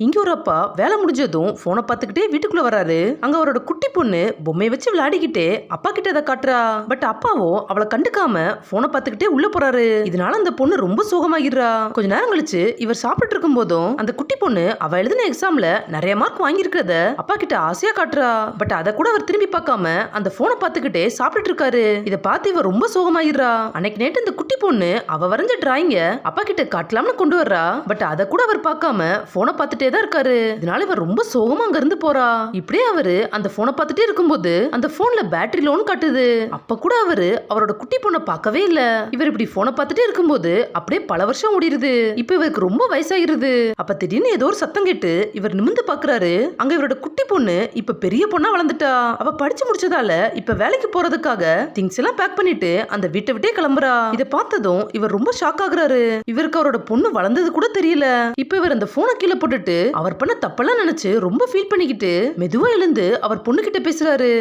இங்க ஒரு அப்பா வேலை முடிஞ்சதும் போனை பார்த்துக்கிட்டே வீட்டுக்குள்ள வராரு. அங்க அவரோட குட்டி பொண்ணு பொம்மையை வச்சு விளையாடிக்கிட்டே அப்பா கிட்ட அதை காட்டுறா. பட் அப்பாவோ அவளை கண்டுக்காம போனை பார்த்துக்கிட்டே உள்ள போறாரு. இதனால அந்த பொண்ணு ரொம்ப சோகமாகிடுறா. கொஞ்ச நேரம் கழிச்சு இவர் சாப்பிட்டு இருக்கும் போதும் அந்த குட்டி பொண்ணு அவ எழுதின எக்ஸாம்ல நிறைய மார்க் வாங்கியிருக்கிறத அப்பா கிட்ட ஆசையா காட்டுறா. பட் அதை கூட அவர் திரும்பி பார்க்காம அந்த போனை பார்த்துக்கிட்டே சாப்பிட்டுட்டு இருக்காரு. இதை பார்த்து இவர் ரொம்ப சோகமாயிடுறா. அன்னைக்கு நேற்று இந்த குட்டி பொண்ணு அவ வரைஞ்ச டிராயிங்க அப்பா கிட்ட காட்டலாம்னு கொண்டு வர்றா. பட் அதை கூட அவர் பார்க்காம போனை பார்த்துட்டே தான் இருக்காரு. இதனால இவர் ரொம்ப சோகமா அங்க இருந்து போறா. இப்படியே அவரு அந்த போனை பார்த்துட்டே இருக்கும்போது அந்த போன்ல பேட்டரி லோன் காட்டுது. அப்ப கூட அவரோட குட்டி பொண்ணை பார்க்கவே இல்ல. இவர் இப்படி போனை பார்த்துட்டே இருக்கும்போது அப்படியே பல வருஷம் ஓடிடுது. இப்ப இவருக்கு ரொம்ப வயசாயிருது. அப்ப திடீர்னு ஏதோ ஒரு சத்தம் கேட்டு இவர் நிமிர்ந்து பாக்குறாரு. அங்க இவரோட குட்டி பொண்ணு இப்ப பெரிய பொண்ணா வளர்ந்துட்டா. அவ படிச்சு முடிச்சதால இப்ப வேலைக்கு போறதுக்காக திங்ஸ் எல்லாம் பேக் பண்ணிட்டு அந்த வீட்டை விட்டே கிளம்புறா. இதை பார்த்ததும் இவர் ரொம்ப ஷாக் ஆகுறாரு. இவருக்கு அவரோட பொண்ணு வளர்ந்தது கூட தெரியல. இப்ப இவர் அந்த போனை கீழே போட்டுட்டு அவர் பண்ண தப்பெல்லாம் நினைச்சு ரொம்ப ஃபீல் பண்ணிக்கிட்டு மெதுவா எழுந்து அவர் பொண்ணு கிட்ட பேசுறாரு.